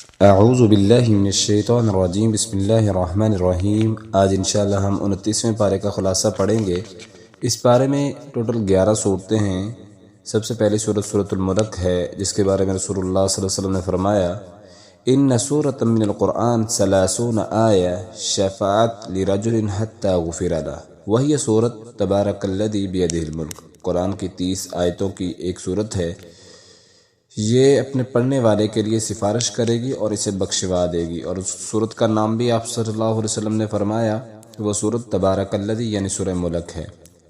اعوذ باللہ من الشیطان الرجیم بسم اللہ الرحمن الرحیم۔ آج انشاءاللہ ہم 29ویں پارے کا خلاصہ پڑھیں گے۔ اس پارے میں ٹوٹل 11 صورتیں ہیں۔ سب سے پہلی صورت سورۃ الملک ہے، جس کے بارے میں رسول اللہ صلی اللہ علیہ وسلم نے فرمایا ان سورۃ من القرآن 30 آیہ شفاعت لرجل حتی غفر لہ، وہی صورت تبارک الذی بیدہ الملک، قرآن کی 30 آیتوں کی ایک صورت ہے۔ یہ اپنے پڑھنے والے کے لیے سفارش کرے گی اور اسے بخشوا دے گی، اور اس صورت کا نام بھی آپ صلی اللہ علیہ وسلم نے فرمایا کہ وہ صورت تبارک الذی یعنی سورہ ملک ہے۔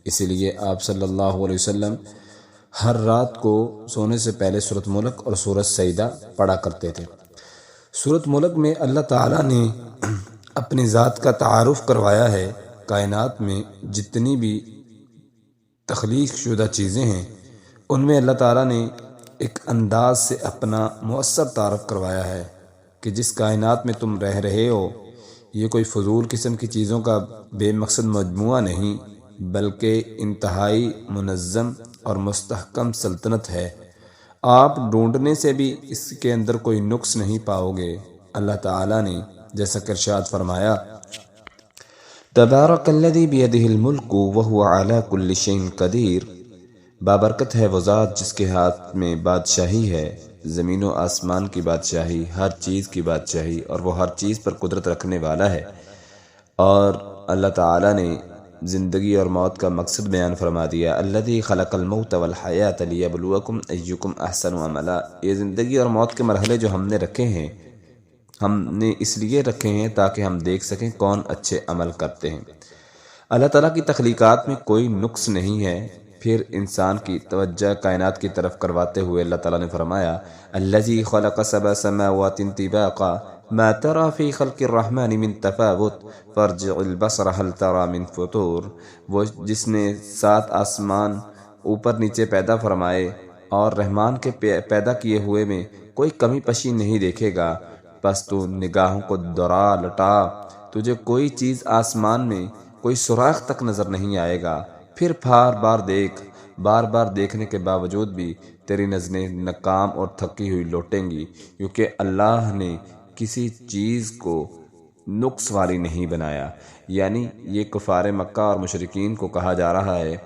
اسی لیے آپ صلی اللہ علیہ وسلم ہر رات کو سونے سے پہلے سورۃ ملک اور سورۃ سجدہ پڑھا کرتے تھے۔ سورۃ ملک میں اللہ تعالیٰ نے اپنی ذات کا تعارف کروایا ہے۔ کائنات میں جتنی بھی تخلیق شدہ چیزیں ہیں ان میں اللہ تعالیٰ نے ایک انداز سے اپنا مؤثر تعارف کروایا ہے کہ جس کائنات میں تم رہ رہے ہو یہ کوئی فضول قسم کی چیزوں کا بے مقصد مجموعہ نہیں، بلکہ انتہائی منظم اور مستحکم سلطنت ہے۔ آپ ڈھونڈنے سے بھی اس کے اندر کوئی نقص نہیں پاؤ گے۔ اللہ تعالیٰ نے جیسا کہ ارشاد فرمایا تبارک الذی بیدہ الملک وہو علی کل شیء قدیر، بابرکت ہے وہ ذات جس کے ہاتھ میں بادشاہی ہے، زمین و آسمان کی بادشاہی، ہر چیز کی بادشاہی، اور وہ ہر چیز پر قدرت رکھنے والا ہے۔ اور اللہ تعالیٰ نے زندگی اور موت کا مقصد بیان فرما دیا الذی خلق الموت والحیاۃ لیبلوکم ایکم احسن عملا، یہ زندگی اور موت کے مرحلے جو ہم نے رکھے ہیں، ہم نے اس لیے رکھے ہیں تاکہ ہم دیکھ سکیں کون اچھے عمل کرتے ہیں۔ اللہ تعالیٰ کی تخلیقات میں کوئی نقص نہیں ہے۔ پھر انسان کی توجہ کائنات کی طرف کرواتے ہوئے اللہ تعالیٰ نے فرمایا الذی خلق 7 سماوات طباقا ما ترى في خلق الرحمن من تفاوت فارجع البصر هل ترى من فطور، وہ جس نے 7 آسمان اوپر نیچے پیدا فرمائے اور رحمان کے پیدا کیے ہوئے میں کوئی کمی پشی نہیں دیکھے گا، بس تو نگاہوں کو دوڑا لٹا، تجھے کوئی چیز آسمان میں کوئی سراخ تک نظر نہیں آئے گا۔ پھر بار بار دیکھنے کے باوجود بھی تیری نظریں ناکام اور تھکی ہوئی لوٹیں گی، کیونکہ اللہ نے کسی چیز کو نقص والی نہیں بنایا۔ یعنی یہ کفار مکہ اور مشرکین کو کہا جا رہا ہے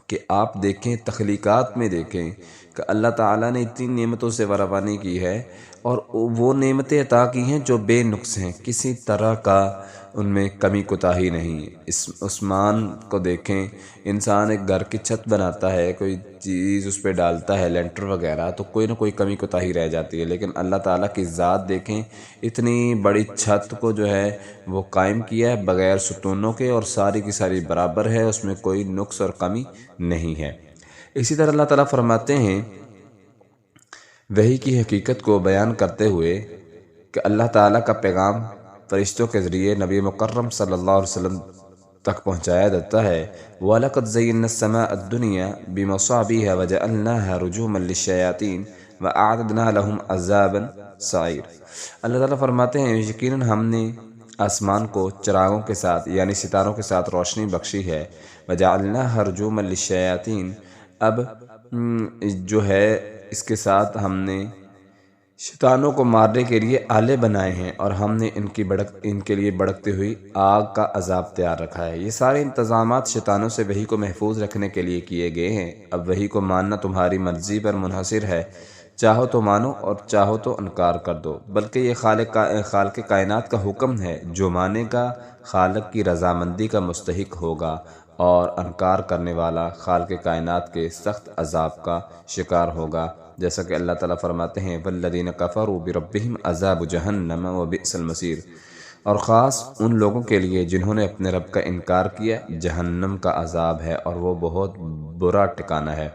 کہ آپ دیکھیں، تخلیقات میں دیکھیں کہ اللہ تعالیٰ نے اتنی نعمتوں سے فراوانی کی ہے اور وہ نعمتیں عطا کی ہیں جو بے نقص ہیں، کسی طرح کا ان میں کمی کوتاہی نہیں۔ اس عثمان کو دیکھیں، انسان ایک گھر کی چھت بناتا ہے، کوئی چیز اس پہ ڈالتا ہے لینٹر وغیرہ، تو کوئی نہ کوئی کمی کوتاہی رہ جاتی ہے، لیکن اللہ تعالیٰ کی ذات دیکھیں، اتنی بڑی چھت کو جو ہے وہ قائم کیا ہے بغیر ستونوں کے، اور ساری کی ساری برابر ہے، اس میں کوئی نقص اور کمی نہیں ہے۔ اسی طرح اللہ تعالیٰ فرماتے ہیں وحی کی حقیقت کو بیان کرتے ہوئے کہ اللہ تعالیٰ کا پیغام فرشتوں کے ذریعے نبی مکرم صلی اللہ علیہ وسلم تک پہنچایا جاتا ہے۔ وَلَقَدْ زَيَّنَّا السَّمَاءَ الدُّنْيَا بِمَصَابِيحَ وَجَعَلْنَاهَا رُجُومًا لِلشَّيَاطِينِ وَأَعْتَدْنَا لَهُمْ عَذَابًا سَعِيرًا، اللہ تعالیٰ فرماتے ہیں یقیناً ہم نے آسمان کو چراغوں کے ساتھ یعنی ستاروں کے ساتھ روشنی بخشی ہے۔ وَجَعَلْنَاهَا رُجُومًا لِلشَّيَاطِينِ، اب جو ہے اس کے ساتھ ہم نے شیطانوں کو مارنے کے لیے آلے بنائے ہیں، اور ہم نے ان کے لیے بڑکتی ہوئی آگ کا عذاب تیار رکھا ہے۔ یہ سارے انتظامات شیطانوں سے وحی کو محفوظ رکھنے کے لیے کیے گئے ہیں۔ اب وحی کو ماننا تمہاری مرضی پر منحصر ہے، چاہو تو مانو اور چاہو تو انکار کر دو، بلکہ یہ خالق کائنات کا حکم ہے، جو مانے گا خالق کی رضامندی کا مستحق ہوگا، اور انکار کرنے والا خالق کائنات کے سخت عذاب کا شکار ہوگا، جیسا کہ اللہ تعالیٰ فرماتے ہیں والذین کفروا بربہم عذاب جہنم وبئس المصیر، اور خاص ان لوگوں کے لیے جنہوں نے اپنے رب کا انکار کیا جہنم کا عذاب ہے، اور وہ بہت برا ٹھکانہ ہے۔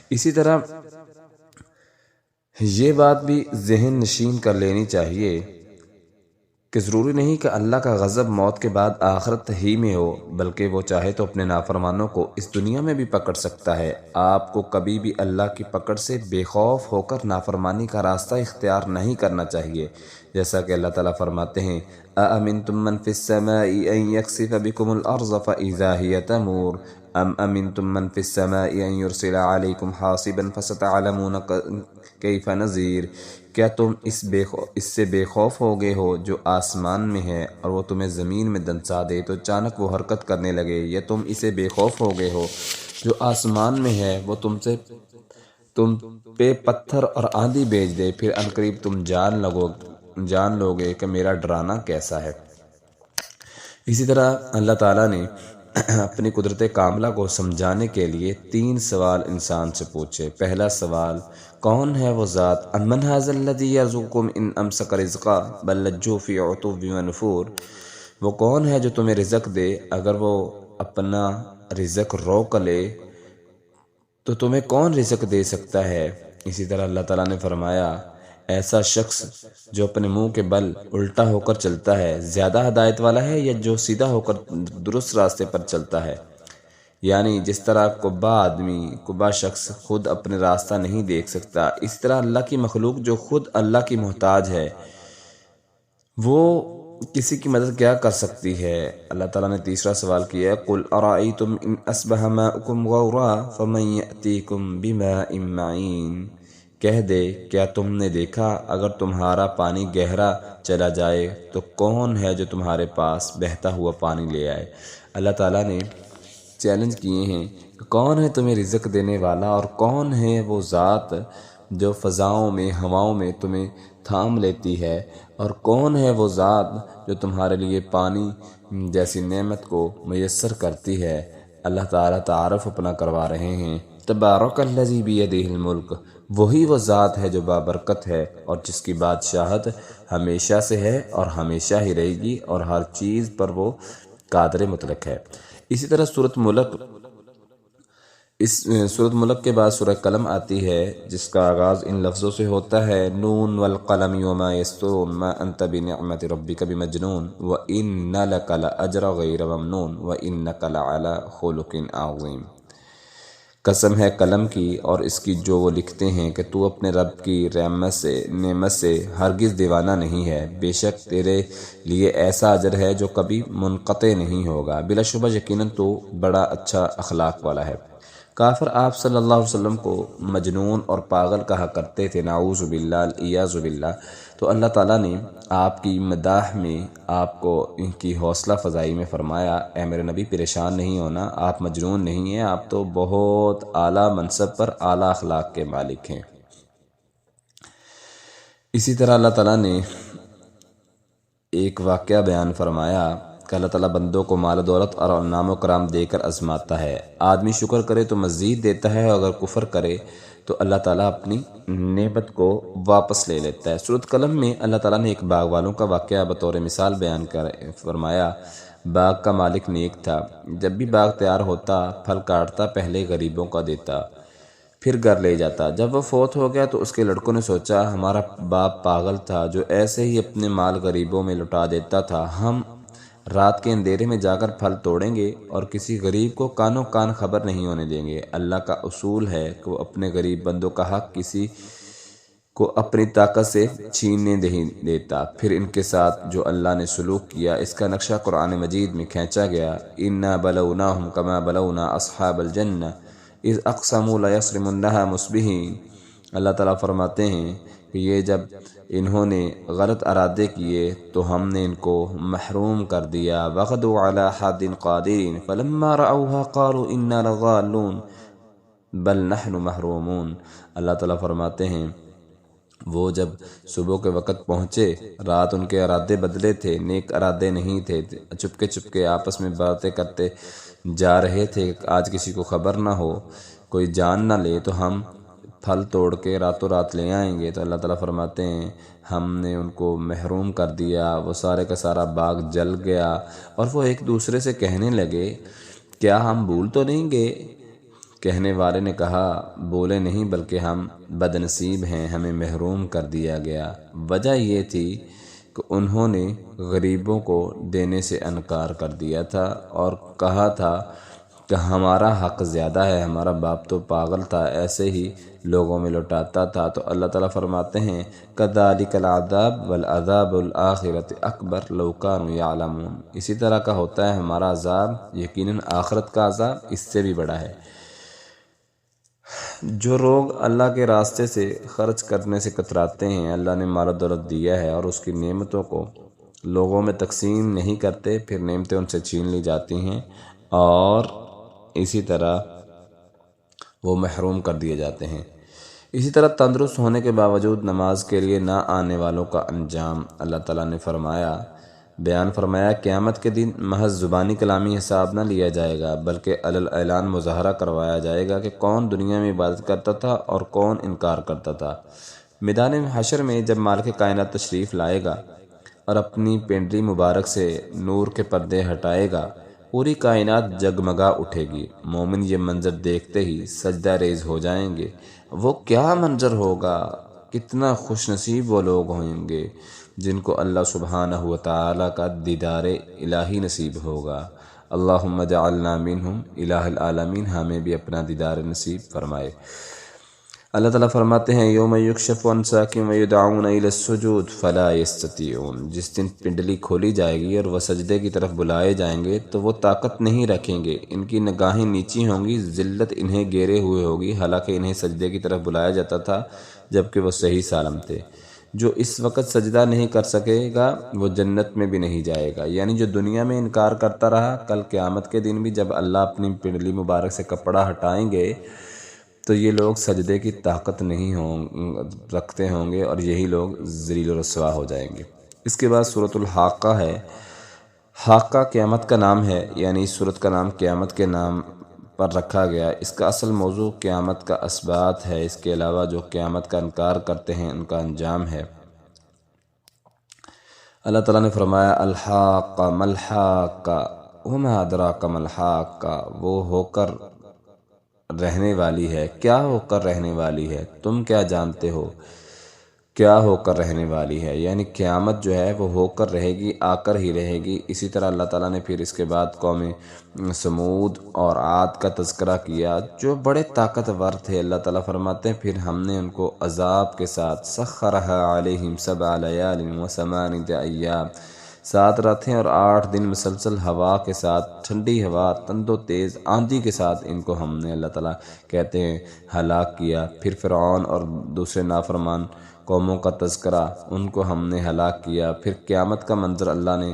اسی طرح یہ بات بھی ذہن نشین کر لینی چاہیے کہ ضروری نہیں کہ اللہ کا غضب موت کے بعد آخرت ہی میں ہو، بلکہ وہ چاہے تو اپنے نافرمانوں کو اس دنیا میں بھی پکڑ سکتا ہے۔ آپ کو کبھی بھی اللہ کی پکڑ سے بے خوف ہو کر نافرمانی کا راستہ اختیار نہیں کرنا چاہیے، جیسا کہ اللہ تعالیٰ فرماتے ہیں أَأَمِنْتُم مَّن فِي السَّمَاءِ أَن يَخْسِفَ بِكُمُ الْأَرْضَ فَإِذَا هِيَ تَمُورُ، ام امنتم من فی السماء ان یرسل علیکم حاصبا فستعلمون کیف نذیر، کیا تم اس سے بے خوف ہو گئے ہو جو آسمان میں ہے اور وہ تمہیں زمین میں دنسا دے تو اچانک وہ حرکت کرنے لگے، یا تم اسے بے خوف ہو گئے ہو جو آسمان میں ہے وہ تم پہ پتھر اور آندھی بھیج دے، پھر عنقریب تم جان لوگے کہ میرا ڈرانا کیسا ہے۔ اسی طرح اللہ تعالیٰ نے اپنی قدرت کاملہ کو سمجھانے کے لیے 3 سوال انسان سے پوچھے۔ پہلا سوال، کون ہے وہ ذات، امن ھذا الذی یرزقکم ان امسک رزقا بل لجوا فی عتو ونفور، وہ کون ہے جو تمہیں رزق دے، اگر وہ اپنا رزق روک لے تو تمہیں کون رزق دے سکتا ہے۔ اسی طرح اللہ تعالیٰ نے فرمایا، ایسا شخص جو اپنے منہ کے بل الٹا ہو کر چلتا ہے زیادہ ہدایت والا ہے یا جو سیدھا ہو کر درست راستے پر چلتا ہے؟ یعنی جس طرح کبا شخص خود اپنے راستہ نہیں دیکھ سکتا، اس طرح اللہ کی مخلوق جو خود اللہ کی محتاج ہے وہ کسی کی مدد کیا کر سکتی ہے۔ اللہ تعالیٰ نے تیسرا سوال کیا، قُلْ أَرَأَيْتُمْ إِنْ أَصْبَحَ مَاؤُكُمْ غَوْرًا فَمَنْ يَأْتِيكُمْ بِمَاءٍ مَّعِينٍ، کہہ دے کیا تم نے دیکھا اگر تمہارا پانی گہرا چلا جائے تو کون ہے جو تمہارے پاس بہتا ہوا پانی لے آئے۔ اللہ تعالیٰ نے چیلنج کیے ہیں کہ کون ہے تمہیں رزق دینے والا، اور کون ہے وہ ذات جو فضاؤں میں ہواؤں میں تمہیں تھام لیتی ہے، اور کون ہے وہ ذات جو تمہارے لیے پانی جیسی نعمت کو میسر کرتی ہے۔ اللہ تعالیٰ تعارف اپنا کروا رہے ہیں، تبارک الذی بیدہ الملک، وہی وہ ذات ہے جو بابرکت ہے اور جس کی بادشاہت ہمیشہ سے ہے اور ہمیشہ ہی رہے گی، اور ہر چیز پر وہ قادر مطلق ہے۔ اسی طرح سورۃ ملک کے بعد سورہ قلم آتی ہے، جس کا آغاز ان لفظوں سے ہوتا ہے، نون والقلم وما یسطرون ما انت بنعمت ربک بمجنون وان لک لاجرا غیر ممنون وانک لعلی خلق عظیم۔ قسم ہے قلم کی اور اس کی جو وہ لکھتے ہیں کہ تو اپنے رب کی نعمت سے ہرگز دیوانہ نہیں ہے، بے شک تیرے لیے ایسا اجر ہے جو کبھی منقطع نہیں ہوگا، بلا شبہ یقیناً تو بڑا اچھا اخلاق والا ہے۔ کافر آپ صلی اللہ علیہ وسلم کو مجنون اور پاگل کہا کرتے تھے، نعوذ باللہ العیاذ باللہ، تو اللہ تعالیٰ نے آپ کی مداح میں آپ کو ان کی حوصلہ فزائی میں فرمایا، اے میرے نبی پریشان نہیں ہونا، آپ مجنون نہیں ہیں، آپ تو بہت اعلیٰ منصب پر اعلیٰ اخلاق کے مالک ہیں۔ اسی طرح اللہ تعالیٰ نے ایک واقعہ بیان فرمایا کہ اللہ تعالیٰ بندوں کو مال و دولت اور نام و کرام دے کر آزماتا ہے، آدمی شکر کرے تو مزید دیتا ہے، اور اگر کفر کرے تو اللہ تعالیٰ اپنی نعمت کو واپس لے لیتا ہے۔ سورۃ قلم میں اللہ تعالیٰ نے ایک باغ والوں کا واقعہ بطور مثال بیان کر فرمایا، باغ کا مالک نیک تھا، جب بھی باغ تیار ہوتا پھل کاٹتا پہلے غریبوں کا دیتا، پھر گھر لے جاتا۔ جب وہ فوت ہو گیا تو اس کے لڑکوں نے سوچا، ہمارا باپ پاگل تھا جو ایسے ہی اپنے مال غریبوں میں لٹا دیتا تھا، ہم رات کے اندھیرے میں جا کر پھل توڑیں گے اور کسی غریب کو کانوں کان خبر نہیں ہونے دیں گے۔ اللہ کا اصول ہے کہ وہ اپنے غریب بندوں کا حق کسی کو اپنی طاقت سے چھیننے نہیں دیتا۔ پھر ان کے ساتھ جو اللہ نے سلوک کیا اس کا نقشہ قرآن مجید میں کھینچا گیا، اِنَّا بَلَوْنَاهُمْ كَمَا بَلَوْنَا أَصْحَابَ الْجَنَّةِ اِذْ أَقْسَمُوا لَيَصْرِمُنَّهَا مُصْبِحِينَ۔ اللہ تعالیٰ فرماتے ہیں کہ یہ جب انہوں نے غلط ارادے کیے تو ہم نے ان کو محروم کر دیا، وَغَدُوا عَلَى حَدٍ قَادِرِينَ فَلَمَّا رَأَوْهَا قَالُوا إِنَّا لَضَالُّونَ بَلْ نَحْنُ مَحْرُومُونَ۔ اللہ تعالیٰ فرماتے ہیں وہ جب صبح کے وقت پہنچے، رات ان کے ارادے بدلے تھے، نیک ارادے نہیں تھے، چپکے آپس میں باتیں کرتے جا رہے تھے کہ آج کسی کو خبر نہ ہو، کوئی جان نہ لے، تو ہم پھل توڑ کے راتوں رات لے آئیں گے۔ تو اللہ تعالیٰ فرماتے ہیں ہم نے ان کو محروم کر دیا، وہ سارے کا سارا باغ جل گیا، اور وہ ایک دوسرے سے کہنے لگے، کیا ہم بھول تو نہیں گئے؟ کہنے والے نے کہا، بولے نہیں بلکہ ہم بد نصیب ہیں، ہمیں محروم کر دیا گیا۔ وجہ یہ تھی کہ انہوں نے غریبوں کو دینے سے انکار کر دیا تھا اور کہا تھا کہ ہمارا حق زیادہ ہے، ہمارا باپ تو پاگل تھا، ایسے ہی لوگوں میں لوٹاتا تھا۔ تو اللہ تعالیٰ فرماتے ہیں کذالک العذاب والعذاب الآخرۃ اکبر لو کانوا یعلمون، اسی طرح کا ہوتا ہے ہمارا عذاب، یقیناً آخرت کا عذاب اس سے بھی بڑا ہے۔ جو لوگ اللہ کے راستے سے خرچ کرنے سے کتراتے ہیں، اللہ نے مال و دولت دیا ہے اور اس کی نعمتوں کو لوگوں میں تقسیم نہیں کرتے، پھر نعمتیں ان سے چھین لی جاتی ہیں اور اسی طرح وہ محروم کر دیے جاتے ہیں۔ اسی طرح تندرست ہونے کے باوجود نماز کے لیے نہ آنے والوں کا انجام اللہ تعالیٰ نے بیان فرمایا قیامت کے دن محض زبانی کلامی حساب نہ لیا جائے گا، بلکہ اعلان مظاہرہ کروایا جائے گا کہ کون دنیا میں عبادت کرتا تھا اور کون انکار کرتا تھا۔ میدان حشر میں جب مالک کائنات تشریف لائے گا اور اپنی پنڈلی مبارک سے نور کے پردے ہٹائے گا، پوری کائنات جگمگا اٹھے گی۔ مومن یہ منظر دیکھتے ہی سجدہ ریز ہو جائیں گے۔ وہ کیا منظر ہوگا، کتنا خوش نصیب وہ لوگ ہوں گے جن کو اللہ سبحانہ و تعالیٰ کا دیدار الہی نصیب ہوگا۔ اللہم اجعلنا منہم، الہ العالمین ہمیں بھی اپنا دیدار نصیب فرمائے۔ اللہ تعالیٰ فرماتے ہیں یوم یکشف عن ساق ویدعون الی السجود فلا یستطیعون، جس دن پنڈلی کھولی جائے گی اور وہ سجدے کی طرف بلائے جائیں گے تو وہ طاقت نہیں رکھیں گے، ان کی نگاہیں نیچی ہوں گی، ذلت انہیں گھیرے ہوئے ہوگی، حالانکہ انہیں سجدے کی طرف بلایا جاتا تھا جبکہ وہ صحیح سالم تھے۔ جو اس وقت سجدہ نہیں کر سکے گا وہ جنت میں بھی نہیں جائے گا، یعنی جو دنیا میں انکار کرتا رہا، کل قیامت کے دن بھی جب اللہ اپنی پنڈلی مبارک سے کپڑا ہٹائیں گے تو یہ لوگ سجدے کی طاقت نہیں رکھتے ہوں گے اور یہی لوگ ذلیل و رسوا ہو جائیں گے۔ اس کے بعد سورۃ الحاقہ ہے۔ حاقہ قیامت کا نام ہے، یعنی اس سورت کا نام قیامت کے نام پر رکھا گیا۔ اس کا اصل موضوع قیامت کا اثبات ہے، اس کے علاوہ جو قیامت کا انکار کرتے ہیں ان کا انجام ہے۔ اللہ تعالیٰ نے فرمایا الحاقہ ملحاقہ وما ادراک ملحاقہ، وہ ہو کر رہنے والی ہے۔ کیا ہو کر رہنے والی ہے؟ تم کیا جانتے ہو کیا ہو کر رہنے والی ہے؟ یعنی قیامت جو ہے وہ ہو کر رہے گی، آ کر ہی رہے گی۔ اسی طرح اللہ تعالیٰ نے پھر اس کے بعد قوم سمود اور عاد کا تذکرہ کیا جو بڑے طاقتور تھے۔ اللہ تعالیٰ فرماتے ہیں پھر ہم نے ان کو عذاب کے ساتھ سخرھا علیہم 7 لیال و 8 ایام، 7 راتیں اور 8 دن مسلسل ہوا کے ساتھ، ٹھنڈی ہوا، تند و تیز آندھی کے ساتھ ان کو ہم نے اللہ تعالیٰ کہتے ہیں ہلاک کیا۔ پھر فرعون اور دوسرے نافرمان قوموں کا تذکرہ، ان کو ہم نے ہلاک کیا۔ پھر قیامت کا منظر اللہ نے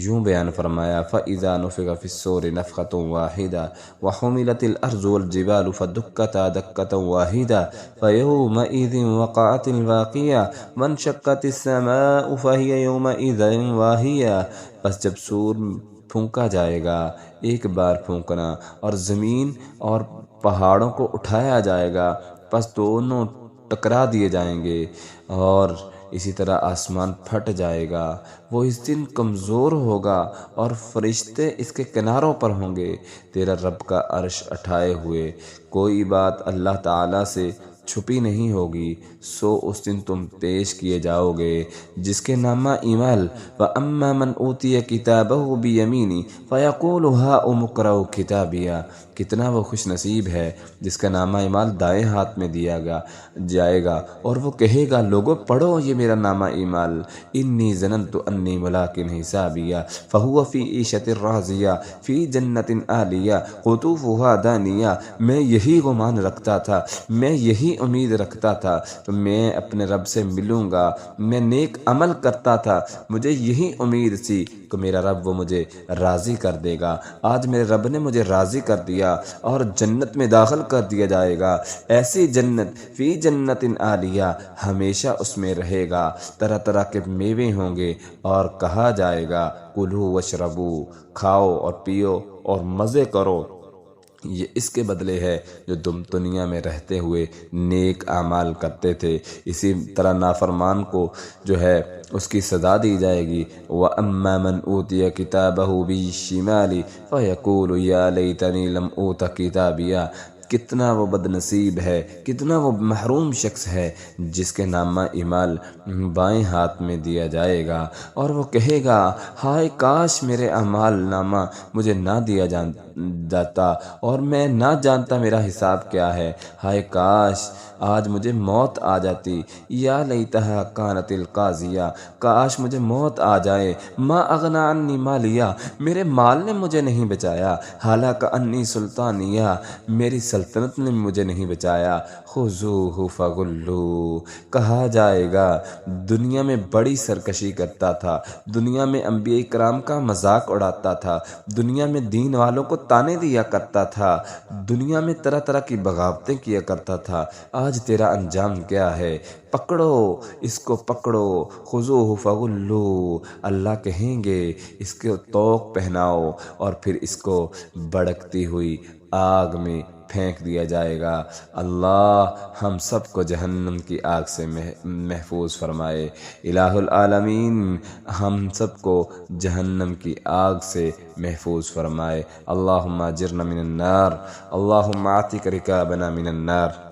یوں بیان فرمایا فَإِذَا نُفِخَ فِي الصُّورِ نَفْخَةٌ وَاحِدَةٌ وَحُمِلَتِ الْأَرْضُ وَالْجِبَالُ فَدُكَّتَا دَكَّةً وَاحِدَةً فَيَوْمَئِذٍ وَقَعَتِ الْوَاقِعَةُ وَانشَقَّتِ السَّمَاءُ فَهِيَ يَوْمَئِذٍ وَاهِيَةٌ، بس جب سور پھونکا جائے گا، ایک بار پھونکنا، اور زمین اور پہاڑوں کو اٹھایا جائے گا، پس دونوں ٹکرا دیے جائیں گے، اور اسی طرح آسمان پھٹ جائے گا۔ وہ اس دن کمزور ہوگا اور فرشتے اس کے کناروں پر ہوں گے، تیرا رب کا عرش اٹھائے ہوئے، کوئی بات اللہ تعالیٰ سے چھپی نہیں ہوگی، سو اس دن تم پیش کیے جاؤ گے جس کے نامہ اعمال وَأَمَّا مَنْ أُوتِيَ كِتَابَهُ بِيَمِينِهِ فَيَقُولُ هَاؤُمُ اقْرَءُوا كِتَابِيَهْ، کتنا وہ خوش نصیب ہے جس کا نامہ اعمال دائیں ہاتھ میں دیا جائے گا اور وہ کہے گا لوگو پڑھو یہ میرا نامہ اعمال، انی ظننت انی ملاق حسابیہ فہو فی عیشۃ راضیہ فی جنت عالیہ قطوفها دانیہ، میں یہی گمان رکھتا تھا، میں یہی امید رکھتا تھا تو میں اپنے رب سے ملوں گا، میں نیک عمل کرتا تھا، مجھے یہی امید تھی کہ میرا رب وہ مجھے راضی کر دے گا۔ آج میرے رب نے مجھے راضی کر دیا اور جنت میں داخل کر دیا جائے گا، ایسی جنت فی جنت عالیہ، ہمیشہ اس میں رہے گا، طرح طرح کے میوے ہوں گے، اور کہا جائے گا کلوا واشربو، کھاؤ اور پیو اور مزے کرو، یہ اس کے بدلے ہے جو تم دنیا میں رہتے ہوئے نیک اعمال کرتے تھے۔ اسی طرح نافرمان کو جو ہے اس کی سزا دی جائے گی وَأَمَّا مَنْ أُوتِيَ كِتَابَهُ بِالشِّمَالِ فَيَقُولُ يَا لَيْتَنِي لَمْ أُوتَ كِتَابِيَهْ، کتنا وہ بد نصیب ہے، کتنا وہ محروم شخص ہے جس کے نامہ اعمال بائیں ہاتھ میں دیا جائے گا اور وہ کہے گا ہائے کاش میرے اعمال نامہ مجھے نہ دیا جاتا اور میں نہ جانتا میرا حساب کیا ہے، ہائے کاش آج مجھے موت آ جاتی، یا لیتہا کانت القاضیہ، کاش مجھے موت آ جائے، ما اغنی عنی مالیہ، میرے مال نے مجھے نہیں بچایا، حالانکہ انی سلطانیہ، میری سلطنت نے مجھے نہیں بچایا، خذوہ فغلوہ، کہا جائے گا دنیا میں بڑی سرکشی کرتا تھا، دنیا میں انبیاء کرام کا مذاق اڑاتا تھا، دنیا میں دین والوں کو تانے دیا کرتا تھا، دنیا میں طرح طرح کی بغاوتیں کیا کرتا تھا، آج تیرا انجام کیا ہے، پکڑو اس کو پکڑو، خذوہ فغلوہ، اللہ کہیں گے اس کو طوق پہناؤ اور پھر اس کو بھڑکتی ہوئی آگ میں پھینک دیا جائے گا۔ اللہ ہم سب کو جہنم کی آگ سے محفوظ فرمائے، الہ العالمین ہم سب کو جہنم کی آگ سے محفوظ فرمائے۔ اللہم اجرنا من النار، اللہم اعتق رقابنا من النار۔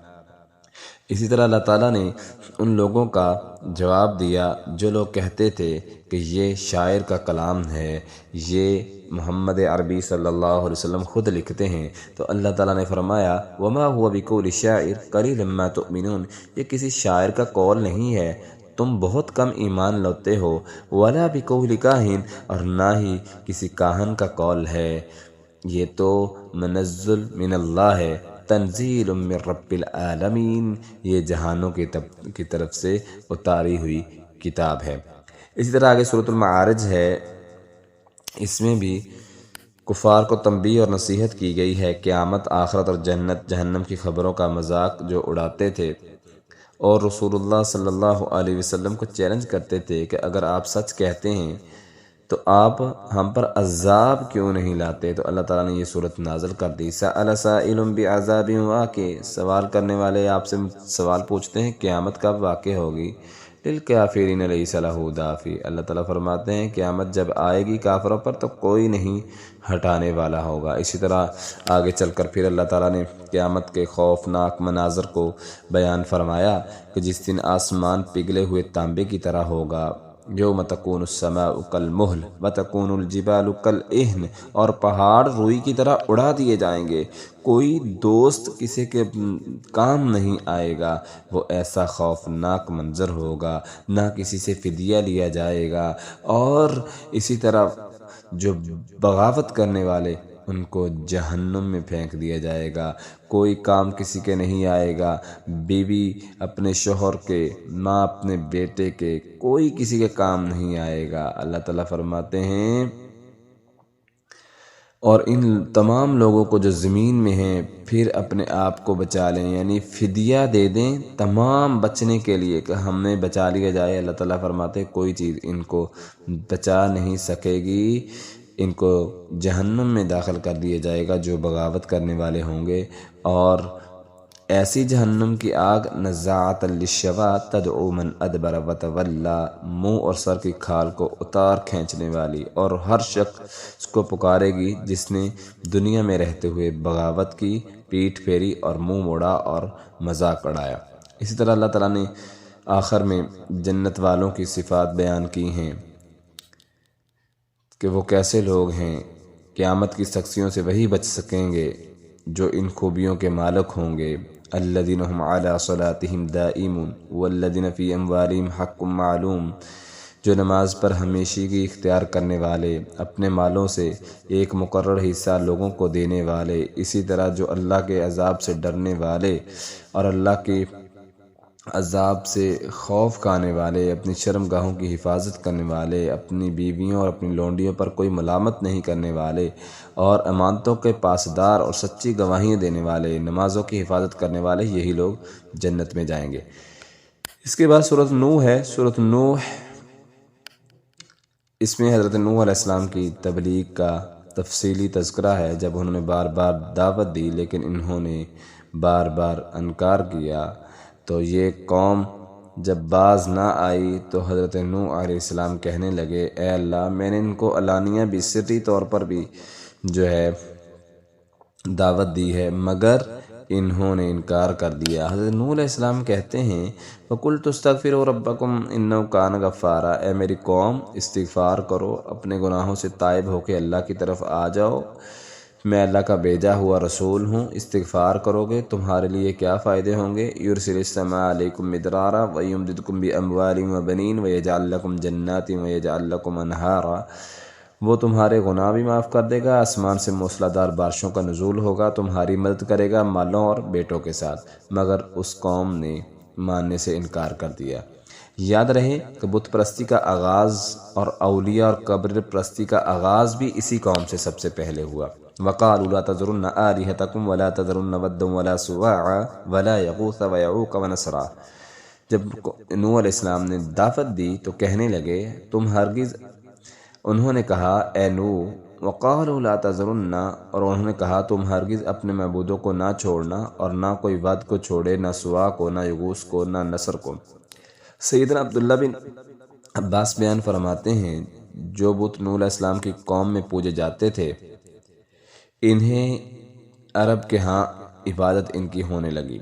اسی طرح اللہ تعالیٰ نے ان لوگوں کا جواب دیا جو لوگ کہتے تھے کہ یہ شاعر کا کلام ہے، یہ محمد عربی صلی اللہ علیہ وسلم خود لکھتے ہیں، تو اللہ تعالیٰ نے فرمایا وما هو بقول شاعر قلیلا ما تؤمنون، یہ کسی شاعر کا قول نہیں ہے، تم بہت کم ایمان لاتے ہو، ولا بقول کاہن، اور نہ ہی کسی کاہن کا قول ہے، یہ تو منزل من اللہ ہے، تنزیل من رب العالمین، یہ جہانوں کی طرف سے اتاری ہوئی کتاب ہے۔ اسی طرح آگے سورۃ المعارج ہے، اس میں بھی کفار کو تنبیہ اور نصیحت کی گئی ہے، قیامت، آخرت اور جنت جہنم کی خبروں کا مذاق جو اڑاتے تھے اور رسول اللہ صلی اللہ علیہ وسلم کو چیلنج کرتے تھے کہ اگر آپ سچ کہتے ہیں تو آپ ہم پر عذاب کیوں نہیں لاتے، تو اللہ تعالیٰ نے یہ صورت نازل کر دی، سأل سائل بعذاب واقع، سوال کرنے والے آپ سے سوال پوچھتے ہیں قیامت کب واقع ہوگی، للکافرین لیس لہ دافع، اللہ تعالیٰ فرماتے ہیں قیامت جب آئے گی کافروں پر تو کوئی نہیں ہٹانے والا ہوگا۔ اسی طرح آگے چل کر پھر اللہ تعالیٰ نے قیامت کے خوفناک مناظر کو بیان فرمایا کہ جس دن آسمان پگھلے ہوئے تانبے کی طرح ہوگا، یوم تکون السماء کالمہل وتکون الجبال کالعہن، اور پہاڑ روئی کی طرح اڑا دیے جائیں گے، کوئی دوست کسی کے کام نہیں آئے گا، وہ ایسا خوفناک منظر ہوگا، نہ کسی سے فدیہ لیا جائے گا، اور اسی طرح جو بغاوت کرنے والے ان کو جہنم میں پھینک دیا جائے گا، کوئی کام کسی کے نہیں آئے گا، بیوی اپنے شوہر کے، ماں اپنے بیٹے کے، کوئی کسی کے کام نہیں آئے گا۔ اللہ تعالیٰ فرماتے ہیں اور ان تمام لوگوں کو جو زمین میں ہیں پھر اپنے آپ کو بچا لیں، یعنی فدیہ دے دیں تمام بچنے کے لیے کہ ہمیں بچا لیا جائے۔ اللہ تعالیٰ فرماتے ہیں کوئی چیز ان کو بچا نہیں سکے گی، ان کو جہنم میں داخل کر دیا جائے گا جو بغاوت کرنے والے ہوں گے، اور ایسی جہنم کی آگ نزاعۃ للشوا تدعو من ادبر وتولی، منہ اور سر کی کھال کو اتار کھینچنے والی، اور ہر شخص کو پکارے گی جس نے دنیا میں رہتے ہوئے بغاوت کی، پیٹھ پھیری اور منہ موڑا اور مذاق اڑایا۔ اسی طرح اللہ تعالیٰ نے آخر میں جنت والوں کی صفات بیان کی ہیں کہ وہ کیسے لوگ ہیں، قیامت کی سختیوں سے وہی بچ سکیں گے جو ان خوبیوں کے مالک ہوں گے، الذین هم علی صلاتہم دائمون والذین فی اموالہم حق معلوم، جو نماز پر ہمیشگی اختیار کرنے والے، اپنے مالوں سے ایک مقرر حصہ لوگوں کو دینے والے، اسی طرح جو اللہ کے عذاب سے ڈرنے والے اور اللہ کے عذاب سے خوف کھانے والے، اپنی شرم گاہوں کی حفاظت کرنے والے، اپنی بیویوں اور اپنی لونڈیوں پر کوئی ملامت نہیں کرنے والے، اور امانتوں کے پاسدار اور سچی گواہیاں دینے والے، نمازوں کی حفاظت کرنے والے، یہی لوگ جنت میں جائیں گے۔ اس کے بعد سورۃ نوح ہے۔ سورۃ نوح، اس میں حضرت نوح علیہ السلام کی تبلیغ کا تفصیلی تذکرہ ہے، جب انہوں نے بار بار دعوت دی لیکن انہوں نے بار بار انکار کیا، تو یہ قوم جب باز نہ آئی تو حضرت نوح علیہ السلام کہنے لگے اے اللہ میں نے ان کو علانیہ بھی سری طور پر بھی جو ہے دعوت دی ہے، مگر انہوں نے انکار کر دیا۔ حضرت نوح علیہ السلام کہتے ہیں فَقُلْتُ اسْتَغْفِرُوا رَبَّكُمْ إِنَّهُ كَانَ غَفَّارًا، اے میری قوم استغفار کرو، اپنے گناہوں سے تائب ہو کے اللہ کی طرف آ جاؤ، میں اللہ کا بھیجا ہوا رسول ہوں، استغفار کرو گے تمہارے لیے کیا فائدے ہوں گے۔ يُرْسِلِ السَّمَاءَ عَلَيْكُمْ مِدْرَارًا وَيُمْدِدْكُمْ بِأَمْوَالٍ وَبَنِينَ وَيَجْعَلْ لَكُمْ جَنَّاتٍ وَيَجْعَلْ لَكُمْ أَنْهَارًا، وہ تمہارے گناہ بھی معاف کر دے گا، آسمان سے موسلا دار بارشوں کا نزول ہوگا، تمہاری مدد کرے گا مالوں اور بیٹوں کے ساتھ، مگر اس قوم نے ماننے سے انکار کر دیا۔ یاد رہے کہ بت پرستی کا آغاز اور اولیاء اور قبر پرستی کا آغاز بھی اسی قوم سے سب سے پہلے ہوا۔ وَقَالُوا لَا تَذَرُنَّ آلِهَتَكُمْ وَلَا تَذَرُنَّ وَدًّا وَلَا سُوَاعًا وَلَا يَغُوثَ وَيَعُوقَ وَنَسْرًا، جب نوح علیہ السلام نے دعوت دی تو کہنے لگے تم ہرگز، انہوں نے کہا اے نوح، وَقَالُوا لَا تَذَرُنَّ، اور انہوں نے کہا تم ہرگز اپنے معبودوں کو نہ چھوڑنا، اور نہ کوئی ود کو چھوڑے، نہ سوا کو، نہ یغوث کو، نہ نصر کو۔ سیدنا عبداللہ بن عباس بیان فرماتے ہیں جو بت نوح علیہ السلام کی قوم میں پوجے جاتے تھے، انہیں عرب کے ہاں عبادت ان کی ہونے لگی،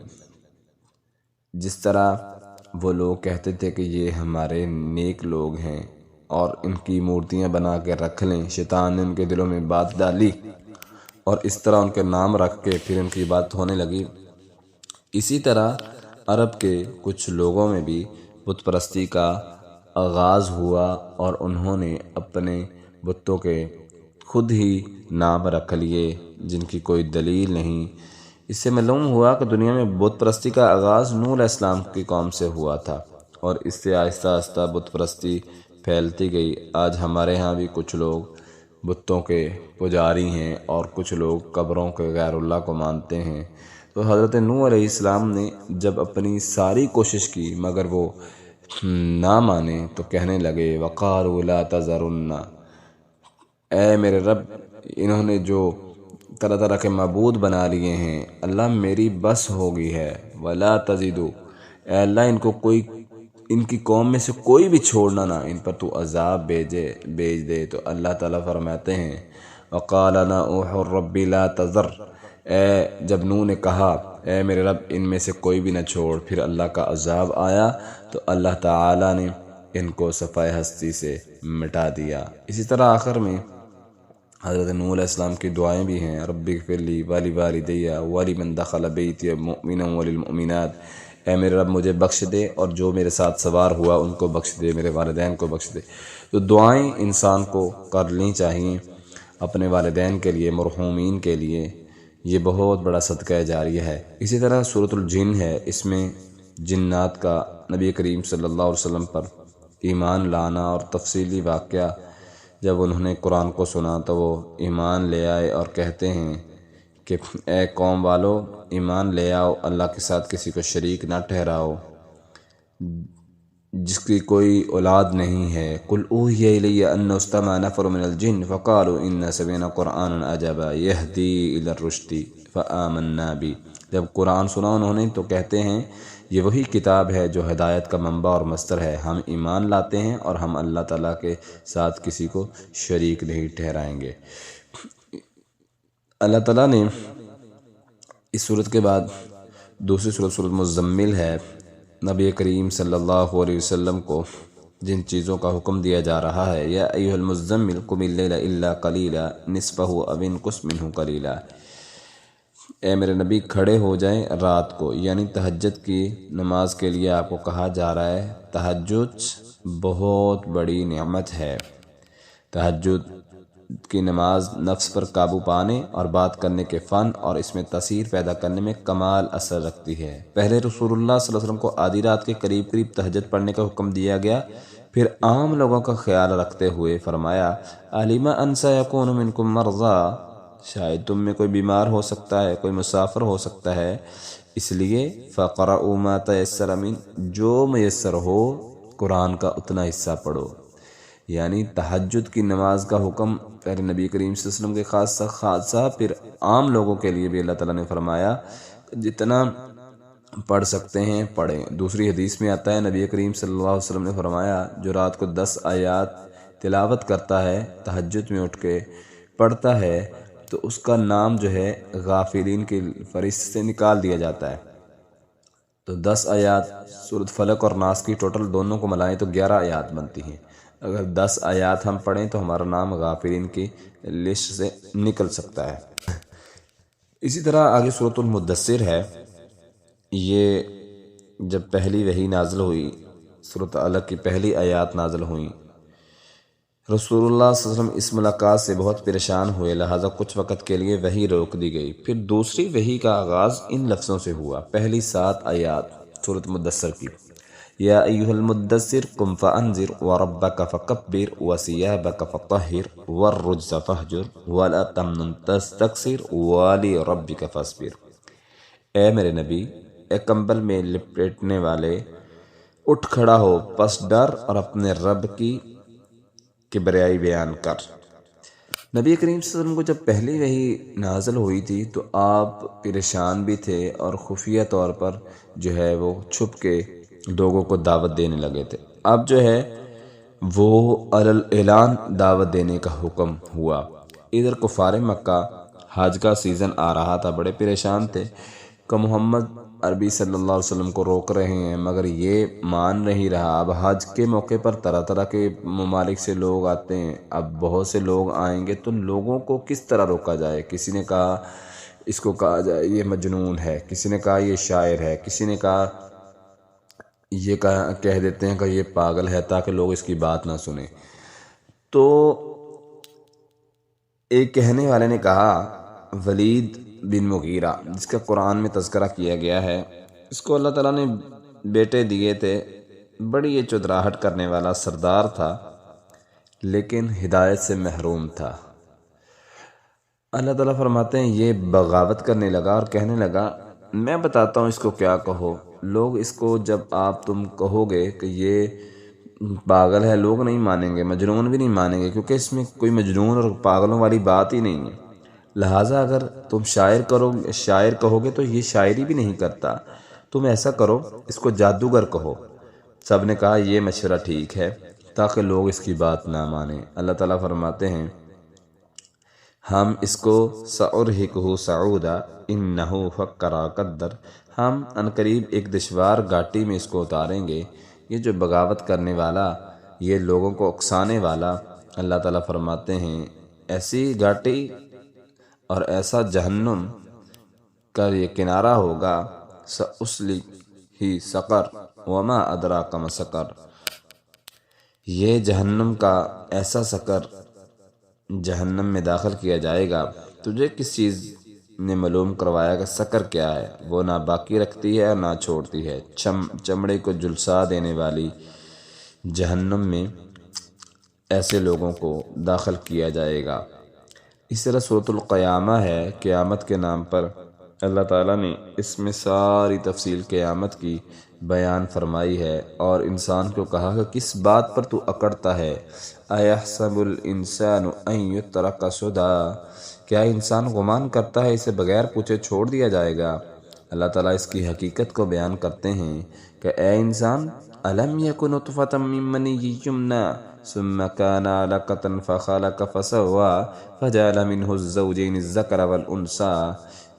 جس طرح وہ لوگ کہتے تھے کہ یہ ہمارے نیک لوگ ہیں اور ان کی مورتیاں بنا کے رکھ لیں، شیطان نے ان کے دلوں میں بات ڈالی اور اس طرح ان کے نام رکھ کے پھر ان کی بات ہونے لگی۔ اسی طرح عرب کے کچھ لوگوں میں بھی بت پرستی کا آغاز ہوا اور انہوں نے اپنے بتوں کے خود ہی نام رکھ لیے جن کی کوئی دلیل نہیں۔ اس سے معلوم ہوا کہ دنیا میں بت پرستی کا آغاز نوح علیہ السلام کی قوم سے ہوا تھا اور اس سے آہستہ آہستہ بت پرستی پھیلتی گئی۔ آج ہمارے ہاں بھی کچھ لوگ بتوں کے پجاری ہیں اور کچھ لوگ قبروں کے غیر اللہ کو مانتے ہیں۔ تو حضرت نوح علیہ السلام نے جب اپنی ساری کوشش کی مگر وہ نہ مانے تو کہنے لگے وَقَالُوا لَا تَذَرُنَّ، اے میرے رب، انہوں نے جو طرح طرح کے معبود بنا لیے ہیں، اللہ میری بس ہوگی ہے، وَلَا تَزِدُوا، اے اللہ ان کی قوم میں سے کوئی بھی چھوڑنا نہ، ان پر تو عذاب بھیج دے۔ تو اللہ تعالیٰ فرماتے ہیں وَقَالَ نُوحٌ رَبِّ لَا تَذَرْ، جب نوح نے کہا اے میرے رب ان میں سے کوئی بھی نہ چھوڑ، پھر اللہ کا عذاب آیا تو اللہ تعالیٰ نے ان کو صفائے ہستی سے مٹا دیا۔ اسی طرح آخر میں حضرت نوح علیہ السلام کی دعائیں بھی ہیں، رب اغفر لی وَلِوَالِدَیَّ وَلِمَن دَخَلَ بَیْتِیَ مُؤْمِنًا وَلِلْمُؤْمِنَاتِ، اے میرے رب مجھے بخش دے اور جو میرے ساتھ سوار ہوا ان کو بخش دے، میرے والدین کو بخش دے۔ تو دعائیں انسان کو کرنی چاہیے اپنے والدین کے لیے، مرحومین کے لیے، یہ بہت بڑا صدقہ جاریہ ہے۔ اسی طرح سورۃ الجن ہے، اس میں جنات کا نبی کریم صلی اللہ علیہ وسلم پر ایمان لانا اور تفصیلی واقعہ، جب انہوں نے قرآن کو سنا تو وہ ایمان لے آئے اور کہتے ہیں کہ اے قوم والو ایمان لے آؤ، اللہ کے ساتھ کسی کو شریک نہ ٹھہراؤ جس کی کوئی اولاد نہیں ہے۔ قُلْ أُوحِیَ إِلَیَّ أَنَّهُ اسْتَمَعَ نَفَرٌ مِّنَ الْجِنِّ فَقَالُوا إِنَّا سَمِعْنَا قُرْآنًا عَجَبًا يَهْدِی إِلَى الرُّشْدِ فَآمَنَّا بِهِ، جب قرآن سنا انہوں نے تو کہتے ہیں یہ وہی کتاب ہے جو ہدایت کا منبع اور مصدر ہے، ہم ایمان لاتے ہیں اور ہم اللہ تعالیٰ کے ساتھ کسی کو شریک نہیں ٹھہرائیں گے۔ اللہ تعالیٰ نے اس صورت کے بعد دوسری سورۃ مزمل ہے، نبی کریم صلی اللہ علیہ وسلم کو جن چیزوں کا حکم دیا جا رہا ہے، یا ایھا المزمل قم اللیل الا قلیلا نصفہ او انقص منہ قلیلا، اے میرے نبی کھڑے ہو جائیں رات کو، یعنی تہجد کی نماز کے لیے آپ کو کہا جا رہا ہے۔ تہجد بہت بڑی نعمت ہے۔ تہجد کی نماز نفس پر قابو پانے اور بات کرنے کے فن اور اس میں تاثیر پیدا کرنے میں کمال اثر رکھتی ہے۔ پہلے رسول اللہ صلی اللہ علیہ وسلم کو آدھی رات کے قریب تہجد پڑھنے کا حکم دیا گیا، پھر عام لوگوں کا خیال رکھتے ہوئے فرمایا عَلِمَ أَن سَيَكُونُ مِنْكُمْ مَرْضَىٰ، شاید تم میں کوئی بیمار ہو سکتا ہے، کوئی مسافر ہو سکتا ہے، اس لیے فَقْرَؤُوا مَا تَيَسَّرَ مِنْهُ، جو میسر ہو قرآن کا اتنا حصہ پڑھو۔ یعنی تہجد کی نماز کا حکم پہلے نبی کریم صلی اللہ علیہ وسلم کے خاصہ پھر عام لوگوں کے لیے بھی اللہ تعالیٰ نے فرمایا جتنا پڑھ سکتے ہیں پڑھیں۔ دوسری حدیث میں آتا ہے نبی کریم صلی اللہ علیہ وسلم نے فرمایا جو رات کو 10 آیات تلاوت کرتا ہے تہجد میں اٹھ کے پڑھتا ہے تو اس کا نام جو ہے غافلین کی فہرست سے نکال دیا جاتا ہے۔ تو 10 آیات سورۃ فلق اور ناس کی ٹوٹل دونوں کو ملائیں تو 11 آیات بنتی ہیں۔ اگر 10 آیات ہم پڑھیں تو ہمارا نام غافلین کی لسٹ سے نکل سکتا ہے۔ اسی طرح آگے سورۃ المدثر ہے، یہ جب پہلی وحی نازل ہوئی، سورۃ علق کی پہلی آیات نازل ہوئیں، رسول اللہ صلی اللہ علیہ وسلم اس ملاقات سے بہت پریشان ہوئے، لہٰذا کچھ وقت کے لیے وحی روک دی گئی۔ پھر دوسری وحی کا آغاز ان لفظوں سے ہوا، پہلی 7 آیات سورۃ مدثر کی، یا ایھا المدثر قم فانذر وربک فکبر وثیابک فطہر والرجز فہجر ولا تمنن تستکثر ولربک فاصبر۔ اے میرے نبی، اے کمبل میں لپیٹنے والے، اٹھ کھڑا ہو، پس ڈر اور اپنے رب کی کبریائی بیان کر۔ نبی کریم صلی اللہ علیہ وسلم کو جب پہلی وحی نازل ہوئی تھی تو آپ پریشان بھی تھے اور خفیہ طور پر جو ہے وہ چھپ کے لوگوں کو دعوت دینے لگے تھے۔ اب جو ہے وہ اعلان دعوت دینے کا حکم ہوا۔ ادھر کفار مکہ حج کا سیزن آ رہا تھا، بڑے پریشان تھے کہ محمد عربی صلی اللہ علیہ وسلم کو روک رہے ہیں مگر یہ مان نہیں رہا۔ اب حج کے موقع پر طرح طرح کے ممالک سے لوگ آتے ہیں، اب بہت سے لوگ آئیں گے تو لوگوں کو کس طرح روکا جائے؟ کسی نے کہا اس کو کہا جائے یہ مجنون ہے، کسی نے کہا یہ شاعر ہے، کسی نے کہا یہ کہہ دیتے ہیں کہ یہ پاگل ہے تاکہ لوگ اس کی بات نہ سنیں۔ تو ایک کہنے والے نے کہا، ولید بن مغیرہ، جس کا قرآن میں تذکرہ کیا گیا ہے، اس کو اللہ تعالیٰ نے بیٹے دیے تھے، بڑی یہ چودراہٹ کرنے والا سردار تھا لیکن ہدایت سے محروم تھا۔ اللہ تعالیٰ فرماتے ہیں یہ بغاوت کرنے لگا اور کہنے لگا میں بتاتا ہوں اس کو کیا کہو۔ لوگ اس کو جب تم کہو گے کہ یہ پاگل ہے، لوگ نہیں مانیں گے، مجنون بھی نہیں مانیں گے، کیونکہ اس میں کوئی مجنون اور پاگلوں والی بات ہی نہیں ہے۔ لہٰذا اگر تم شاعر کہو گے تو یہ شاعری بھی نہیں کرتا، تم ایسا کرو اس کو جادوگر کہو۔ سب نے کہا یہ مشورہ ٹھیک ہے تاکہ لوگ اس کی بات نہ مانیں۔ اللہ تعالیٰ فرماتے ہیں ہم اس کو سأرہقہ صعودا انہ فکر قدر، ہم عنقریب ایک دشوار گھاٹی میں اس کو اتاریں گے۔ یہ جو بغاوت کرنے والا، یہ لوگوں کو اکسانے والا، اللہ تعالیٰ فرماتے ہیں ایسی گھاٹی اور ایسا جہنم کا یہ کنارہ ہوگا، سأصلہ سقر وما ادراک ما سقر، یہ جہنم کا ایسا سقر جہنم میں داخل کیا جائے گا۔ تجھے کس چیز نے معلوم کروایا کہ سقر کیا ہے؟ وہ نہ باقی رکھتی ہے اور نہ چھوڑتی ہے، چمڑے کو جھلسا دینے والی جہنم میں ایسے لوگوں کو داخل کیا جائے گا۔ اس طرح سورۃ القیامہ ہے، قیامت کے نام پر اللہ تعالیٰ نے اس میں ساری تفصیل قیامت کی بیان فرمائی ہے اور انسان کو کہا کہ کس بات پر تو اکڑتا ہے، ایحسب الانسان ان یترک سدی، کیا انسان گمان کرتا ہے اسے بغیر پوچھے چھوڑ دیا جائے گا؟ اللہ تعالیٰ اس کی حقیقت کو بیان کرتے ہیں کہ اے انسان، الم یک نطفۃ من منی یمنی ثم کان علقۃ فخلق فسوی فجعل منہ الزوجین الذکر والانثی،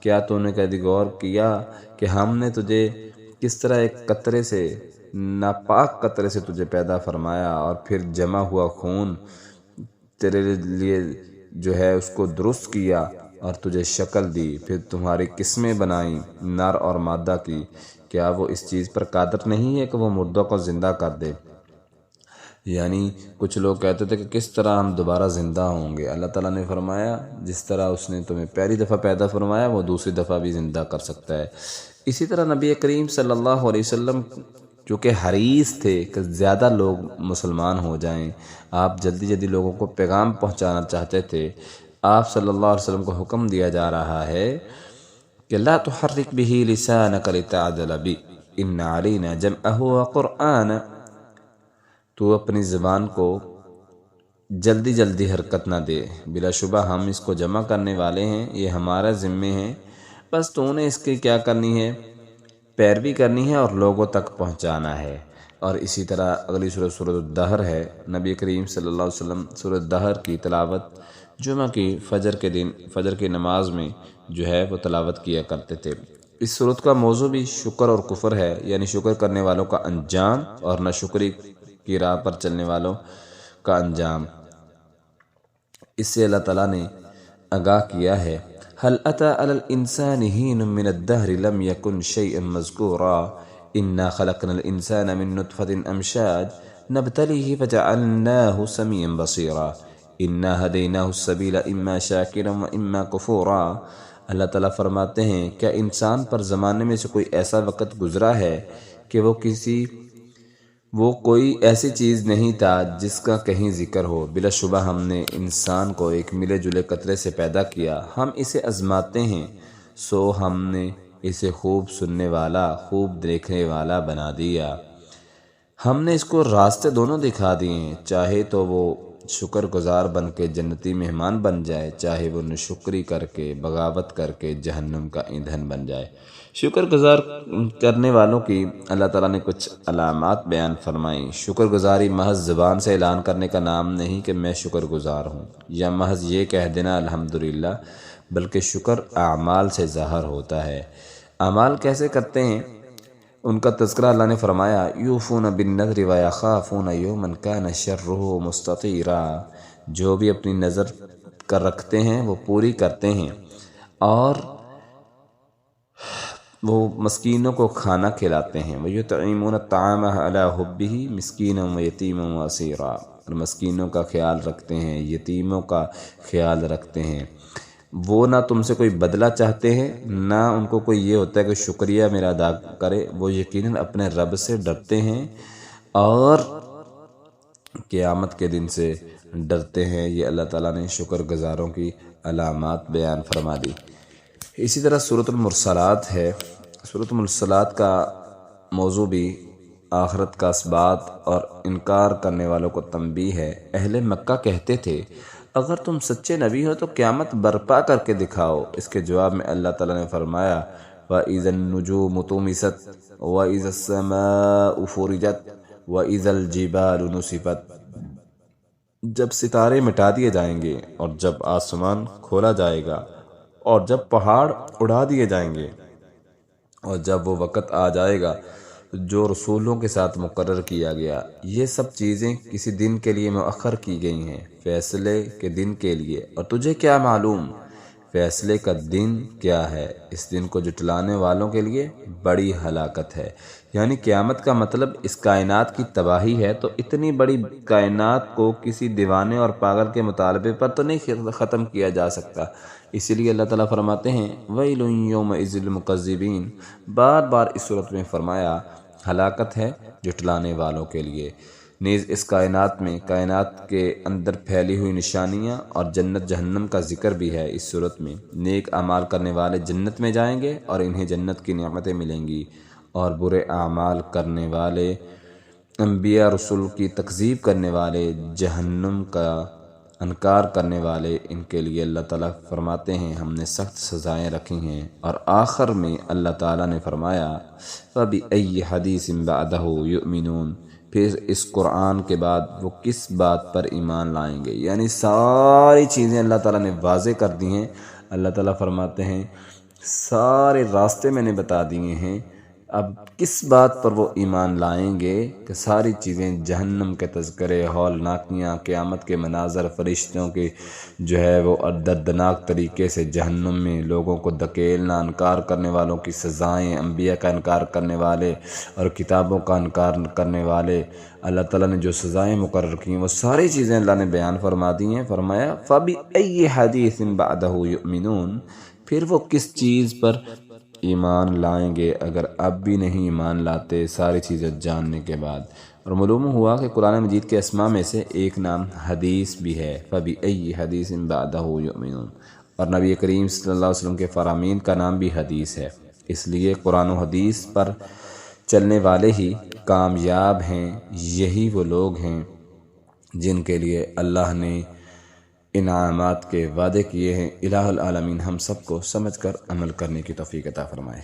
کیا تو نے کبھی غور کیا کہ ہم نے تجھے کس طرح ایک قطرے سے، ناپاک قطرے سے تجھے پیدا فرمایا اور پھر جمع ہوا خون تیرے لیے جو ہے اس کو درست کیا اور تجھے شکل دی، پھر تمہاری قسمیں بنائیں نر اور مادہ کی، کیا وہ اس چیز پر قادر نہیں ہے کہ وہ مردوں کو زندہ کر دے؟ یعنی کچھ لوگ کہتے تھے کہ کس طرح ہم دوبارہ زندہ ہوں گے؟ اللہ تعالیٰ نے فرمایا جس طرح اس نے تمہیں پہلی دفعہ پیدا فرمایا وہ دوسری دفعہ بھی زندہ کر سکتا ہے۔ اسی طرح نبی کریم صلی اللہ علیہ وسلم چونکہ حریص تھے کہ زیادہ لوگ مسلمان ہو جائیں، آپ جلدی جلدی لوگوں کو پیغام پہنچانا چاہتے تھے، آپ صلی اللہ علیہ وسلم کو حکم دیا جا رہا ہے کہ لا تحرک بہ لسانک لتعجل بہ ان علینا جمعہ وقرآنہ، تو اپنی زبان کو جلدی جلدی حرکت نہ دے، بلا شبہ ہم اس کو جمع کرنے والے ہیں، یہ ہمارا ذمہ ہے، بس تو نے اس کی کیا کرنی ہے؟ پیروی کرنی ہے اور لوگوں تک پہنچانا ہے۔ اور اسی طرح اگلی سورۃ الدہر ہے، نبی کریم صلی اللہ علیہ وسلم سورۃ الدہر کی تلاوت جمعہ کی فجر کی نماز میں جو ہے وہ تلاوت کیا کرتے تھے۔ اس صورت کا موضوع بھی شکر اور کفر ہے، یعنی شکر کرنے والوں کا انجام اور ناشکری کی راہ پر چلنے والوں کا انجام۔ اس سے اللہ تعالیٰ نے آگاہ کیا ہے، هل أتى على الإنسان حين من الدهر لم يكن شيئا مذكورا إنا خلقنا الإنسان من نطفة أمشاج نبتليه فجعلناه سميعا بصيرا إنا هديناه السبيل إما شاكرا وإما كفورا۔ اللہ تعالیٰ فرماتے ہیں، کیا انسان پر زمانے میں سے کوئی ایسا وقت گزرا ہے کہ وہ کوئی ایسی چیز نہیں تھا جس کا کہیں ذکر ہو؟ بلا شبہ ہم نے انسان کو ایک ملے جلے قطرے سے پیدا کیا، ہم اسے آزماتے ہیں، سو ہم نے اسے خوب سننے والا، خوب دیکھنے والا بنا دیا۔ ہم نے اس کو راستے دونوں دکھا دیے ہیں، چاہے تو وہ شکر گزار بن کے جنتی مہمان بن جائے، چاہے وہ ناشکری کر کے، بغاوت کر کے جہنم کا ایندھن بن جائے۔ شکر گزار کرنے والوں کی اللہ تعالیٰ نے کچھ علامات بیان فرمائیں۔ شکر گزاری محض زبان سے اعلان کرنے کا نام نہیں کہ میں شکر گزار ہوں، یا محض یہ کہہ دینا الحمدللہ، بلکہ شکر اعمال سے ظاہر ہوتا ہے۔ اعمال کیسے کرتے ہیں ان کا تذکرہ اللہ نے فرمایا، یوفون بالنذر ویخافون یوما کان شرہ مستطیرا۔ جو بھی اپنی نظر کر رکھتے ہیں وہ پوری کرتے ہیں، اور وہ مسکینوں کو کھانا کھلاتے ہیں۔ وَيُطْعِمُونَ الطَّعَامَ عَلَىٰ حُبِّهِ مِسْكِينًا وَيَتِيمًا وَأَسِيرًا۔ اور مسکینوں کا خیال رکھتے ہیں، یتیموں کا خیال رکھتے ہیں۔ وہ نہ تم سے کوئی بدلہ چاہتے ہیں، نہ ان کو کوئی یہ ہوتا ہے کہ شکریہ میرا ادا کرے۔ وہ یقیناً اپنے رب سے ڈرتے ہیں اور قیامت کے دن سے ڈرتے ہیں۔ یہ اللہ تعالیٰ نے شکر گزاروں کی علامات بیان فرما دی۔ اسی طرح سورۃ المرسلات ہے۔ سورۃ المرسلات کا موضوع بھی آخرت کا اثبات اور انکار کرنے والوں کو تنبیہ ہے۔ اہل مکہ کہتے تھے، اگر تم سچے نبی ہو تو قیامت برپا کر کے دکھاؤ۔ اس کے جواب میں اللہ تعالیٰ نے فرمایا، وَإِذَا النُّجُومُ طُمِسَتْ وَإِذَا السَّمَاءُ فُرِجَتْ وَإِذَا الْجِبَالُ نُصِفَتْ۔ جب ستارے مٹا دیے جائیں گے، اور جب آسمان کھولا جائے گا، اور جب پہاڑ اڑا دیے جائیں گے، اور جب وہ وقت آ جائے گا جو رسولوں کے ساتھ مقرر کیا گیا۔ یہ سب چیزیں کسی دن کے لیے مؤخر کی گئی ہیں، فیصلے کے دن کے لیے۔ اور تجھے کیا معلوم فیصلے کا دن کیا ہے؟ اس دن کو جھٹلانے والوں کے لیے بڑی ہلاکت ہے۔ یعنی قیامت کا مطلب اس کائنات کی تباہی ہے، تو اتنی بڑی کائنات کو کسی دیوانے اور پاگل کے مطالبے پر تو نہیں ختم کیا جا سکتا۔ اسی لیے اللہ تعالیٰ فرماتے ہیں، وَيْلٌ يَوْمَئِذٍ لِّلْمُكَذِّبِينَ۔ بار بار اس صورت میں فرمایا ہلاکت ہے جھٹلانے والوں کے لیے۔ نیز اس کائنات کے اندر پھیلی ہوئی نشانیاں اور جنت جہنم کا ذکر بھی ہے اس صورت میں۔ نیک اعمال کرنے والے جنت میں جائیں گے اور انہیں جنت کی نعمتیں ملیں گی، اور برے اعمال کرنے والے، انبیاء رسول کی تکذیب کرنے والے، جہنم کا انکار کرنے والے، ان کے لیے اللہ تعالیٰ فرماتے ہیں ہم نے سخت سزائیں رکھی ہیں۔ اور آخر میں اللہ تعالیٰ نے فرمایا، فَبِأَيِّ حَدِيثٍ بَعْدَهُ يُؤْمِنُونَ۔ پھر اس قرآن کے بعد وہ کس بات پر ایمان لائیں گے؟ یعنی ساری چیزیں اللہ تعالیٰ نے واضح کر دی ہیں۔ اللہ تعالیٰ فرماتے ہیں سارے راستے میں نے بتا دیے ہیں، اب کس بات پر وہ ایمان لائیں گے؟ کہ ساری چیزیں، جہنم کے تذکرے، ہولناکیاں، قیامت کے مناظر، فرشتوں کے جو ہے وہ دردناک طریقے سے جہنم میں لوگوں کو دھکیلنا، انکار کرنے والوں کی سزائیں، انبیاء کا انکار کرنے والے اور کتابوں کا انکار کرنے والے اللہ تعالیٰ نے جو سزائیں مقرر کی ہیں، وہ ساری چیزیں اللہ نے بیان فرما دی ہیں۔ فرمایا فَبِأَيِّ حَدِيثٍ بَعْدَهُ يُؤْمِنُونَ۔ پھر وہ کس چیز پر ایمان لائیں گے اگر اب بھی نہیں ایمان لاتے ساری چیزیں جاننے کے بعد؟ اور معلوم ہوا کہ قرآن مجید کے اسماء میں سے ایک نام حدیث بھی ہے، فَبِأَيِّ حَدِيثٍ بَعْدَهُ يُؤْمِنُونَ۔ اور نبی کریم صلی اللہ علیہ وسلم کے فرامین کا نام بھی حدیث ہے۔ اس لیے قرآن و حدیث پر چلنے والے ہی کامیاب ہیں۔ یہی وہ لوگ ہیں جن کے لیے اللہ نے انعامات کے وعدے کیے ہیں۔ الہ العالمین ہم سب کو سمجھ کر عمل کرنے کی توفیق عطا فرمائے۔